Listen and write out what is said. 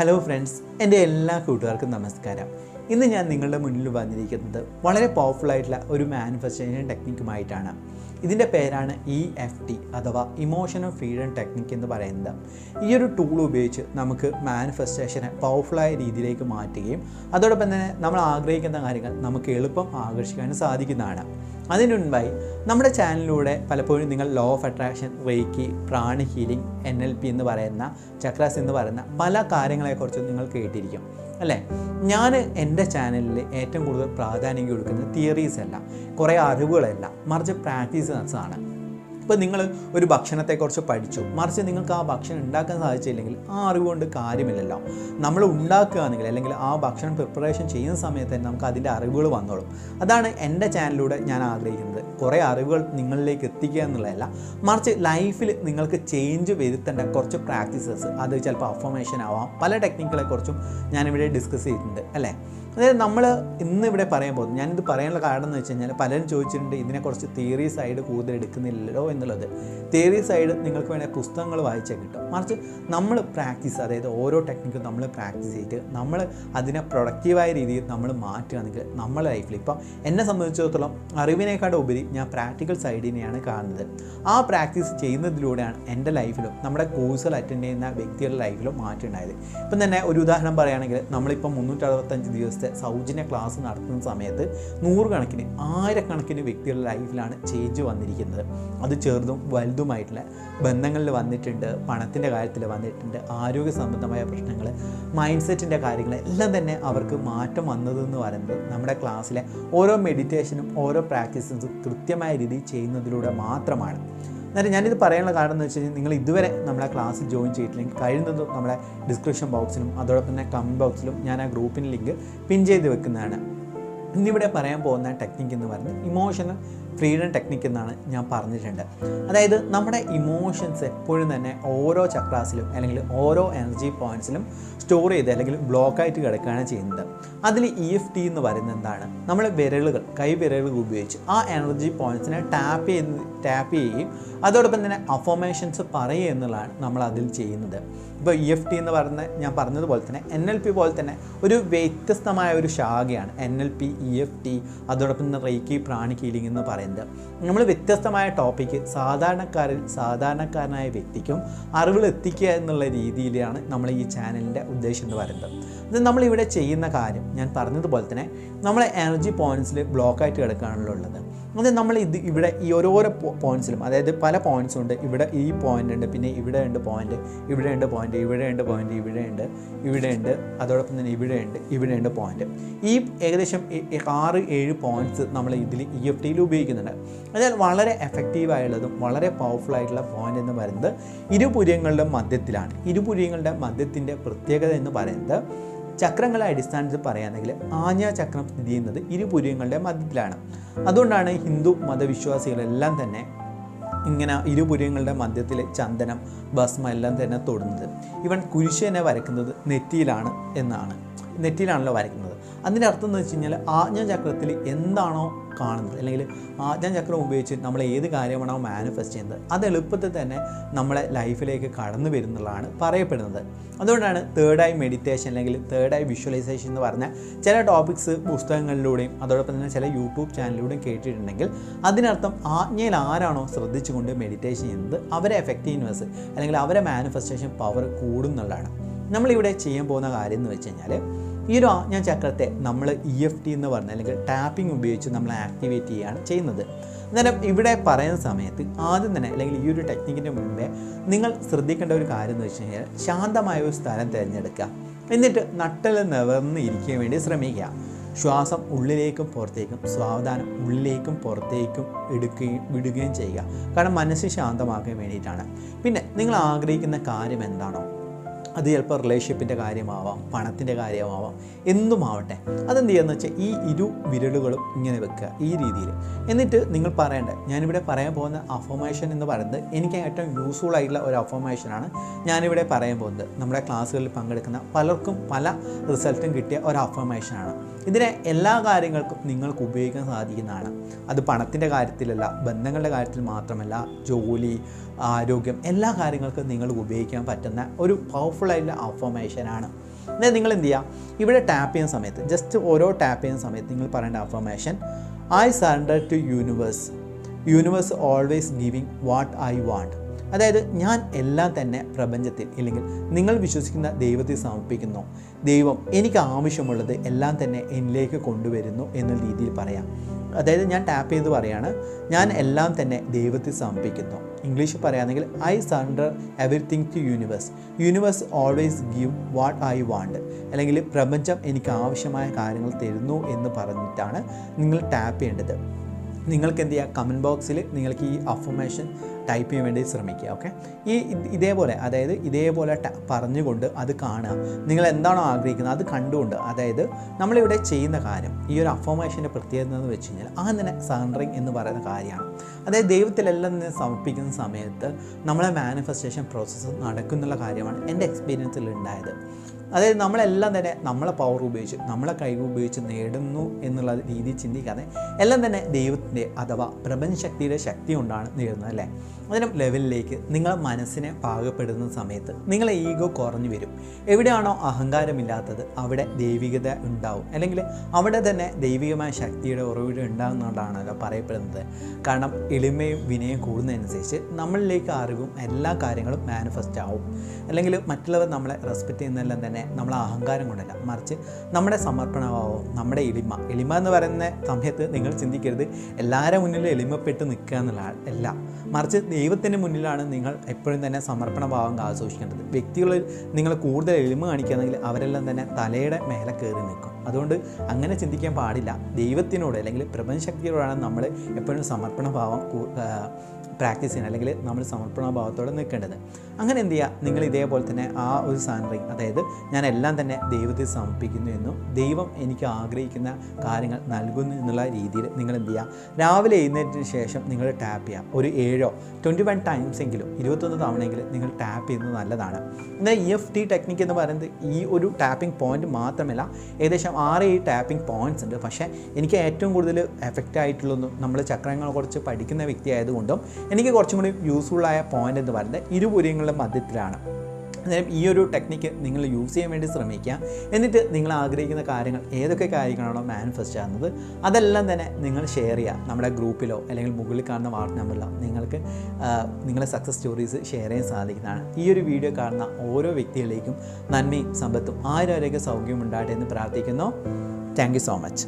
Hello friends, എൻ്റെ എല്ലാ കൂട്ടുകാർക്കും നമസ്കാരം. ഇന്ന് ഞാൻ നിങ്ങളുടെ മുന്നിൽ വന്നിരിക്കുന്നത് വളരെ പവർഫുൾ ആയിട്ടുള്ള ഒരു മാനിഫെസ്റ്റേഷൻ ടെക്നിക്കുമായിട്ടാണ്. ഇതിൻ്റെ പേരാണ് EFT അഥവാ ഇമോഷണൽ ഫ്രീഡം ടെക്നിക്ക് എന്ന് പറയുന്നത്. ഈ ഒരു ടൂൾ ഉപയോഗിച്ച് നമുക്ക് മാനിഫെസ്റ്റേഷനെ പവർഫുള്ളായ രീതിയിലേക്ക് മാറ്റുകയും അതോടൊപ്പം തന്നെ നമ്മൾ ആഗ്രഹിക്കുന്ന കാര്യങ്ങൾ നമുക്ക് എളുപ്പം ആകർഷിക്കാനും സാധിക്കുന്നതാണ്. അതിനു മുൻപായി നമ്മുടെ ചാനലിലൂടെ പലപ്പോഴും നിങ്ങൾ ലോ ഓഫ് അട്രാക്ഷൻ, റേക്കി, പ്രാണി ഹീലിംഗ്, NLP എന്ന് പറയുന്ന ചക്രാസ് എന്ന് പറയുന്ന പല കാര്യങ്ങളെക്കുറിച്ചും നിങ്ങൾ കേട്ടിരിക്കും അല്ലേ? ഞാൻ എൻ്റെ ചാനലിൽ ഏറ്റവും കൂടുതൽ പ്രാധാന്യം കൊടുക്കുന്നത് തിയറീസ് അല്ല, കുറേ അറിവുകളല്ല, മറിച്ച് പ്രാക്ടീസസ് ആണ്. ഇപ്പോൾ നിങ്ങൾ ഒരു ഭക്ഷണത്തെക്കുറിച്ച് പഠിച്ചു, മറിച്ച് നിങ്ങൾക്ക് ആ ഭക്ഷണം ഉണ്ടാക്കാൻ സാധിച്ചില്ലെങ്കിൽ ആ അറിവ് കൊണ്ട് കാര്യമില്ലല്ലോ. നമ്മൾ ഉണ്ടാക്കുകയാണെങ്കിൽ അല്ലെങ്കിൽ ആ ഭക്ഷണം പ്രിപ്പറേഷൻ ചെയ്യുന്ന സമയത്ത് തന്നെ നമുക്ക് അതിൻ്റെ അറിവുകൾ വന്നോളും. അതാണ് എൻ്റെ ചാനലിലൂടെ ഞാൻ ആഗ്രഹിക്കുന്നത്. കുറേ അറിവുകൾ നിങ്ങളിലേക്ക് എത്തിക്കുക എന്നുള്ളതല്ല, മറിച്ച് ലൈഫിൽ നിങ്ങൾക്ക് ചേഞ്ച് വരുത്തേണ്ട കുറച്ച് പ്രാക്ടീസസ്, അത് ചിലപ്പോൾ അഫർമേഷൻ ആവാം, പല ടെക്നിക്കുകളെക്കുറിച്ചും ഞാനിവിടെ ഡിസ്കസ് ചെയ്തിട്ടുണ്ട് അല്ലേ? അതായത് നമ്മൾ ഇന്നിവിടെ പറയാൻ പോകുന്നത്, ഞാനിത് പറയാനുള്ള കാരണം എന്ന് വെച്ച് കഴിഞ്ഞാൽ പലരും ചോദിച്ചിട്ടുണ്ട് ഇതിനെക്കുറിച്ച് തിയറി സൈഡ് കൂടുതൽ എടുക്കുന്നില്ലല്ലോ എന്നുള്ളത്. തിയറി സൈഡ് നിങ്ങൾക്ക് വേണമെങ്കിൽ പുസ്തകങ്ങൾ വായിച്ചാൽ കിട്ടും, മറിച്ച് നമ്മൾ പ്രാക്ടീസ്, അതായത് ഓരോ ടെക്നിക്കും നമ്മൾ പ്രാക്ടീസ് ചെയ്തിട്ട് നമ്മൾ അതിനെ പ്രൊഡക്റ്റീവായ രീതിയിൽ നമ്മൾ മാറ്റുകയാണെങ്കിൽ നമ്മുടെ ലൈഫിൽ, ഇപ്പം എന്നെ സംബന്ധിച്ചിടത്തോളം അറിവിനേക്കാൾ ഉപരി ഞാൻ പ്രാക്ടിക്കൽ സൈഡിനെയാണ് കാണുന്നത്. ആ പ്രാക്ടീസ് ചെയ്യുന്നതിലൂടെയാണ് എൻ്റെ ലൈഫിലും നമ്മുടെ കോഴ്സുകൾ അറ്റൻഡ് ചെയ്യുന്ന വ്യക്തികളുടെ ലൈഫിലും മാറ്റം ഉണ്ടായത്. ഇപ്പം തന്നെ ഒരു ഉദാഹരണം പറയുകയാണെങ്കിൽ, നമ്മളിപ്പം 365 ദിവസത്തെ സൗജന്യ ക്ലാസ് നടത്തുന്ന സമയത്ത് നൂറുകണക്കിന്, ആയിരക്കണക്കിന് വ്യക്തികളുടെ ലൈഫിലാണ് ചേഞ്ച് വന്നിരിക്കുന്നത്. അത് ചെറുതും വലുതുമായിട്ടുള്ള ബന്ധങ്ങളിൽ വന്നിട്ടുണ്ട്, പണത്തിൻ്റെ കാര്യത്തിൽ വന്നിട്ടുണ്ട്, ആരോഗ്യ സംബന്ധമായ പ്രശ്നങ്ങൾ, മൈൻഡ് സെറ്റിൻ്റെ കാര്യങ്ങൾ എല്ലാം തന്നെ അവർക്ക് മാറ്റം വന്നതെന്ന് പറയുന്നത് നമ്മുടെ ക്ലാസ്സിലെ ഓരോ മെഡിറ്റേഷനും ഓരോ പ്രാക്ടീസസും കൃത്യമായ രീതിയിൽ ചെയ്യുന്നതിലൂടെ മാത്രമാണ്. എന്നാലും ഞാനിത് പറയാനുള്ള കാരണം എന്ന് വെച്ച് കഴിഞ്ഞാൽ, നിങ്ങൾ ഇതുവരെ നമ്മളെ ക്ലാസ്സിൽ ജോയിൻ ചെയ്തിട്ടില്ലെങ്കിൽ കഴിയുന്നതും നമ്മുടെ ഡിസ്ക്രിപ്ഷൻ ബോക്സിലും അതോടൊപ്പം തന്നെ കമൻറ്റ് ബോക്സിലും ഞാൻ ആ ഗ്രൂപ്പിന് ലിങ്ക് പിൻ ചെയ്ത് വെക്കുന്നതാണ്. ഇന്നിവിടെ പറയാൻ പോകുന്ന ടെക്നിക്ക് എന്ന് പറയുന്നത് ഇമോഷണൽ ഫ്രീഡം ടെക്നിക്ക് എന്നാണ് ഞാൻ പറഞ്ഞിട്ടുണ്ട്. അതായത് നമ്മുടെ ഇമോഷൻസ് എപ്പോഴും തന്നെ ഓരോ ചക്രാസിലും അല്ലെങ്കിൽ ഓരോ എനർജി പോയിൻറ്റ്സിലും സ്റ്റോർ ചെയ്ത് അല്ലെങ്കിൽ ബ്ലോക്കായിട്ട് കിടക്കുകയാണ് ചെയ്യുന്നത്. അതിൽ EFT എന്ന് പറയുന്നത് എന്താണ്? നമ്മൾ വിരലുകൾ, കൈവിരലുകൾ ഉപയോഗിച്ച് ആ എനർജി പോയിൻറ്റ്സിനെ ടാപ്പ് ചെയ്യുകയും അതോടൊപ്പം തന്നെ അഫർമേഷൻസ് പറയുക എന്നുള്ളതാണ് നമ്മൾ അതിൽ ചെയ്യുന്നത്. ഇപ്പോൾ EFT എന്ന് പറയുന്നത് ഞാൻ പറഞ്ഞതുപോലെ തന്നെ NLP പോലെ തന്നെ ഒരു വ്യത്യസ്തമായ ഒരു ശാഖയാണ് NLP, EFT, അതോടൊപ്പം തന്നെ റേക്കി, പ്രാണി ഹീലിംഗ് എന്ന് പറയുന്നത്. നമ്മൾ വ്യത്യസ്തമായ ടോപ്പിക്ക് സാധാരണക്കാരനായ വ്യക്തിക്കും അറിവുകൾ എത്തിക്കുക എന്നുള്ള രീതിയിലാണ് നമ്മൾ ഈ ചാനലിൻ്റെ ഉദ്ദേശം എന്ന് പറയുന്നത്. ഇത് നമ്മളിവിടെ ചെയ്യുന്ന കാര്യം ഞാൻ പറഞ്ഞതുപോലെ തന്നെ നമ്മളെ എനർജി പോയിൻറ്റ്സിൽ ബ്ലോക്കായിട്ട് കിടക്കുകയാണല്ലോ ഉള്ളത്. അത് നമ്മൾ ഇവിടെ ഈ ഓരോരോ പോയിൻറ്റ്സിലും, അതായത് പല പോയിൻറ്റ്സും ഉണ്ട്. ഇവിടെ ഈ പോയിൻ്റ് ഉണ്ട്, പിന്നെ ഇവിടെ ഉണ്ട് പോയിൻ്റ്, ഇവിടെ ഉണ്ട് പോയിൻ്റ്, ഇവിടെ ഉണ്ട് പോയിൻ്റ്, ഇവിടെ ഉണ്ട്, അതോടൊപ്പം തന്നെ ഇവിടെ ഉണ്ട് പോയിൻ്റ്. ഈ ഏകദേശം 6-7 പോയിൻറ്റ്സ് നമ്മൾ ഇതിൽ EFTയിൽ ഉപയോഗിക്കുന്നുണ്ട്. അതിനാൽ വളരെ എഫക്റ്റീവായുള്ളതും വളരെ പവർഫുൾ ആയിട്ടുള്ള പോയിൻ്റ് എന്ന് പറയുന്നത് ഇരുപുര്യങ്ങളുടെ മധ്യത്തിലാണ്. ഇരുപുര്യങ്ങളുടെ മധ്യത്തിൻ്റെ പ്രത്യേകത എന്ന് പറയുന്നത്, ചക്രങ്ങളെ അടിസ്ഥാനത്തിൽ പറയുകയാണെങ്കിൽ ആജ്ഞാചക്രം സ്ഥിതി ചെയ്യുന്നത് ഇരുപുര്യങ്ങളുടെ മധ്യത്തിലാണ്. അതുകൊണ്ടാണ് ഹിന്ദു മതവിശ്വാസികളെല്ലാം തന്നെ ഇങ്ങനെ ഇരുപുര്യങ്ങളുടെ മധ്യത്തിൽ ചന്ദനം, ഭസ്മം എല്ലാം തന്നെ തൊടുന്നത്. ഇവൻ കുരിശനെ വരയ്ക്കുന്നത് നെറ്റിയിലാണല്ലോ വരയ്ക്കുന്നത്. അതിൻ്റെ അർത്ഥം എന്ന് വെച്ച് കഴിഞ്ഞാൽ ആജ്ഞാചക്രത്തിൽ എന്താണോ കാണുന്നത്, അല്ലെങ്കിൽ ആജ്ഞാചക്രം ഉപയോഗിച്ച് നമ്മൾ ഏത് കാര്യമാണോ മാനിഫെസ്റ്റ് ചെയ്യുന്നത് അത് എളുപ്പത്തിൽ തന്നെ നമ്മളെ ലൈഫിലേക്ക് കടന്നു വരുന്നുള്ളതാണ് പറയപ്പെടുന്നത്. അതുകൊണ്ടാണ് തേർഡ് ഐ മെഡിറ്റേഷൻ അല്ലെങ്കിൽ തേർഡ് ഐ വിഷ്വലൈസേഷൻ എന്ന് പറഞ്ഞ ചില ടോപ്പിക്സ് പുസ്തകങ്ങളിലൂടെയും അതോടൊപ്പം തന്നെ ചില യൂട്യൂബ് ചാനലിലൂടെയും കേട്ടിട്ടുണ്ടെങ്കിൽ അതിനർത്ഥം ആജ്ഞയിൽ ആരാണോ ശ്രദ്ധിച്ചുകൊണ്ട് മെഡിറ്റേഷൻ ചെയ്യുന്നത് അവരെ എഫക്റ്റീവ്നെസ് അല്ലെങ്കിൽ അവരെ മാനിഫെസ്റ്റേഷൻ പവർ കൂടുന്നുള്ളതാണ്. നമ്മളിവിടെ ചെയ്യാൻ പോകുന്ന കാര്യം എന്ന് വെച്ച് കഴിഞ്ഞാൽ, ഈ ഒരു ആജ്ഞാചക്രത്തെ നമ്മൾ EFT എന്ന് പറഞ്ഞ അല്ലെങ്കിൽ ടാപ്പിംഗ് ഉപയോഗിച്ച് നമ്മൾ ആക്ടിവേറ്റ് ചെയ്യുകയാണ് ചെയ്യുന്നത്. അന്നേരം ഇവിടെ പറയുന്ന സമയത്ത് ആദ്യം തന്നെ അല്ലെങ്കിൽ ഈ ഒരു ടെക്നിക്കിൻ്റെ മുമ്പേ നിങ്ങൾ ശ്രദ്ധിക്കേണ്ട ഒരു കാര്യം എന്ന് വെച്ച് കഴിഞ്ഞാൽ, ശാന്തമായ ഒരു സ്ഥലം തിരഞ്ഞെടുക്കുക. എന്നിട്ട് നട്ടൽ നിവർന്ന് ഇരിക്കാൻ വേണ്ടി ശ്രമിക്കുക. ശ്വാസം ഉള്ളിലേക്കും പുറത്തേക്കും സാവധാനം ഉള്ളിലേക്കും പുറത്തേക്കും വിടുകയും ചെയ്യുക. കാരണം മനസ്സ് ശാന്തമാക്കാൻ വേണ്ടിയിട്ടാണ്. പിന്നെ നിങ്ങൾ ആഗ്രഹിക്കുന്ന കാര്യം എന്താണോ, അത് ചിലപ്പോൾ റിലേഷൻഷിപ്പിൻ്റെ കാര്യമാവാം, പണത്തിൻ്റെ കാര്യമാവാം, എന്തുമാവട്ടെ, അതെന്ത് ചെയ്യുകയെന്ന് വെച്ചാൽ ഈ വിരലുകളും ഇങ്ങനെ വെക്കുക ഈ രീതിയിൽ. എന്നിട്ട് നിങ്ങൾ പറയേണ്ടത്, ഞാനിവിടെ പറയാൻ പോകുന്ന അഫർമേഷൻ എന്ന് പറയുന്നത് എനിക്ക് ഏറ്റവും യൂസ്ഫുൾ ആയിട്ടുള്ള ഒരു അഫർമേഷനാണ് ഞാനിവിടെ പറയാൻ പോകുന്നത്. നമ്മുടെ ക്ലാസ്സുകളിൽ പങ്കെടുക്കുന്ന പലർക്കും പല റിസൾട്ടും കിട്ടിയ ഒരു അഫർമേഷനാണ്. ഇതിനെ എല്ലാ കാര്യങ്ങൾക്കും നിങ്ങൾക്ക് ഉപയോഗിക്കാൻ സാധിക്കുന്നതാണ്. അത് പണത്തിൻ്റെ കാര്യത്തിലല്ല, ബന്ധങ്ങളുടെ കാര്യത്തിൽ മാത്രമല്ല, ജോലി, ആരോഗ്യം, എല്ലാ കാര്യങ്ങൾക്കും നിങ്ങൾ ഉപയോഗിക്കാൻ പറ്റുന്ന ഒരു പവർഫുൾ പവർഫുൾ ആയിട്ടുള്ള അഫർമേഷനാണ്. എന്നാൽ നിങ്ങൾ എന്ത് ചെയ്യുക, ഇവിടെ ടാപ്പ് ചെയ്യുന്ന സമയത്ത് ജസ്റ്റ് ഓരോ ടാപ്പ് ചെയ്യുന്ന സമയത്ത് നിങ്ങൾ പറയേണ്ട affirmation, I surrender to universe, universe always giving what I want. അതായത് ഞാൻ എല്ലാം തന്നെ പ്രപഞ്ചത്തിൽ ഇല്ലെങ്കിൽ നിങ്ങൾ വിശ്വസിക്കുന്ന ദൈവത്തെ സമർപ്പിക്കുന്നു, ദൈവം എനിക്ക് ആവശ്യമുള്ളത് എല്ലാം തന്നെ എന്നിലേക്ക് കൊണ്ടുവരുന്നു എന്ന രീതിയിൽ പറയാം. അതായത് ഞാൻ ടാപ്പ് ചെയ്ത് പറയാണ്, ഞാൻ എല്ലാം തന്നെ ദൈവത്തെ സമർപ്പിക്കുന്നു. ഇംഗ്ലീഷ് പറയുകയാണെങ്കിൽ I surrender everything to universe, universe always give what I want, അല്ലെങ്കിൽ പ്രപഞ്ചം എനിക്ക് ആവശ്യമായ കാര്യങ്ങൾ തരുന്നു എന്ന് പറഞ്ഞിട്ടാണ് നിങ്ങൾ ടാപ്പ് ചെയ്യേണ്ടത്. നിങ്ങൾക്ക് എന്ത് ചെയ്യുക, കമൻറ്റ് ബോക്സിൽ നിങ്ങൾക്ക് ഈ അഫർമേഷൻ ടൈപ്പ് ചെയ്യാൻ വേണ്ടി ശ്രമിക്കുക. ഓക്കെ, ഇതേപോലെ അതായത് ഇതേപോലെ പറഞ്ഞുകൊണ്ട് അത് കാണുക. നിങ്ങൾ എന്താണോ ആഗ്രഹിക്കുന്നത് അത് കണ്ടുകൊണ്ട്, അതായത് നമ്മളിവിടെ ചെയ്യുന്ന കാര്യം ഈ ഒരു അഫർമേഷൻ്റെ പ്രത്യേകത എന്ന് വെച്ച് കഴിഞ്ഞാൽ അങ്ങനെ സറണ്ടറിങ് എന്ന് പറയുന്ന കാര്യമാണ്. അതായത് ദൈവത്തിലെല്ലാം നിന്ന് സമർപ്പിക്കുന്ന സമയത്ത് നമ്മളെ മാനിഫെസ്റ്റേഷൻ പ്രോസസ്സ് നടക്കുന്നുള്ള കാര്യമാണ് എൻ്റെ എക്സ്പീരിയൻസിൽ ഉണ്ടായത്. അതായത് നമ്മളെല്ലാം തന്നെ നമ്മളെ പവർ ഉപയോഗിച്ച് നമ്മളെ കഴിവ് ഉപയോഗിച്ച് നേടുന്നു എന്നുള്ള രീതിയിൽ ചിന്തിക്കാതെ എല്ലാം തന്നെ ദൈവത്തിൻ്റെ അഥവാ പ്രപഞ്ചശക്തിയുടെ ശക്തി കൊണ്ടാണ് നേടുന്നത് അല്ലേ. അതിന് ലെവലിലേക്ക് നിങ്ങളെ മനസ്സിനെ പാകപ്പെടുന്ന സമയത്ത് നിങ്ങളെ ഈഗോ കുറഞ്ഞു വരും. എവിടെയാണോ അഹങ്കാരമില്ലാത്തത് അവിടെ ദൈവികത ഉണ്ടാവും, അല്ലെങ്കിൽ അവിടെ തന്നെ ദൈവികമായ ശക്തിയുടെ ഉറവിടം ഉണ്ടാകുന്നതുകൊണ്ടാണല്ലോ പറയപ്പെടുന്നത്. കാരണം എളിമയും വിനയം കൂടുന്നതനുസരിച്ച് നമ്മളിലേക്ക് അറിവും എല്ലാ കാര്യങ്ങളും മാനിഫെസ്റ്റ് ആവും. അല്ലെങ്കിൽ മറ്റുള്ളവർ നമ്മളെ റെസ്പെക്റ്റ് ചെയ്യുന്നതെല്ലാം തന്നെ നമ്മളെ അഹങ്കാരം കൊണ്ടല്ല, മറിച്ച് നമ്മുടെ സമർപ്പണഭാവവും നമ്മുടെ എളിമ എന്ന് പറയുന്ന സമയത്ത് നിങ്ങൾ ചിന്തിക്കരുത് എല്ലാവരുടെ മുന്നിൽ എളിമപ്പെട്ട് നിൽക്കുക എന്നുള്ള അല്ല, മറിച്ച് ദൈവത്തിൻ്റെ മുന്നിലാണ് നിങ്ങൾ എപ്പോഴും തന്നെ സമർപ്പണഭാവം കാത്തുസൂക്ഷിക്കേണ്ടത്. വ്യക്തികളിൽ നിങ്ങൾ കൂടുതൽ എളിമ കാണിക്കുകയാണെങ്കിൽ അവരെല്ലാം തന്നെ തലയുടെ മേലെ കയറി നിൽക്കും. അതുകൊണ്ട് അങ്ങനെ ചിന്തിക്കാൻ പാടില്ല. ദൈവത്തിനോട് അല്ലെങ്കിൽ പ്രപഞ്ചശക്തിയോടാണ് നമ്മൾ എപ്പോഴും സമർപ്പണഭാവം പ്രാക്ടീസ് ചെയ്യണം, അല്ലെങ്കിൽ നമ്മൾ സമർപ്പണഭാവത്തോടെ നിൽക്കേണ്ടത്. അങ്ങനെ എന്ത് ചെയ്യുക, നിങ്ങൾ ഇതേപോലെ തന്നെ ആ ഒരു സറണ്ടറിങ്, അതായത് ഞാൻ എല്ലാം തന്നെ ദൈവത്തെ സമർപ്പിക്കുന്നു എന്നും ദൈവം എനിക്ക് ആഗ്രഹിക്കുന്ന കാര്യങ്ങൾ നൽകുന്നു എന്നുള്ള രീതിയിൽ നിങ്ങൾ എന്ത് ചെയ്യുക, രാവിലെ എഴുന്നേറ്റതിന് ശേഷം നിങ്ങൾ ടാപ്പ് ചെയ്യുക. ഒരു 21 ടൈംസ് എങ്കിലും 21 തവണയെങ്കിലും നിങ്ങൾ ടാപ്പ് ചെയ്യുന്നത് നല്ലതാണ്. എന്നാൽ EFT ടെക്നിക്ക് എന്ന് പറയുന്നത് ഈ ഒരു ടാപ്പിംഗ് പോയിന്റ് മാത്രമല്ല, ഏകദേശം 6-7 ടാപ്പിംഗ് പോയിൻറ്റ്സ് ഉണ്ട്. പക്ഷേ എനിക്ക് ഏറ്റവും കൂടുതൽ എഫക്റ്റ് ആയിട്ടുള്ളതും നമ്മൾ ചക്രങ്ങളെ കുറിച്ച് പഠിക്കുന്ന വ്യക്തി ആയതുകൊണ്ടും എനിക്ക് കുറച്ചും കൂടി യൂസ്ഫുള്ളായ പോയിന്റ് എന്ന് പറയുന്നത് ഇരുപുര്യങ്ങളുടെ മധ്യത്തിലാണ്. അന്നേരം ഈ ഒരു ടെക്നിക്ക് നിങ്ങൾ യൂസ് ചെയ്യാൻ വേണ്ടി ശ്രമിക്കുക. എന്നിട്ട് നിങ്ങൾ ആഗ്രഹിക്കുന്ന കാര്യങ്ങൾ ഏതൊക്കെ കാര്യങ്ങളാണോ മാനിഫെസ്റ്റ് ആകുന്നത് അതെല്ലാം തന്നെ നിങ്ങൾ ഷെയർ ചെയ്യുക. നമ്മുടെ ഗ്രൂപ്പിലോ അല്ലെങ്കിൽ മുകളിൽ കാണുന്ന വാട്ട്സ്ആപ്പ് നമ്പറിലോ നിങ്ങൾക്ക് നിങ്ങളുടെ സക്സസ് സ്റ്റോറീസ് ഷെയർ ചെയ്യാൻ സാധിക്കുന്നതാണ്. ഈ ഒരു വീഡിയോ കാണുന്ന ഓരോ വ്യക്തികളിലേക്കും നന്മയും സമ്പത്തും ആരോഗ്യ സൗഖ്യവും ഉണ്ടാകട്ടെ എന്ന് പ്രാർത്ഥിക്കുന്നു. Thank you so much.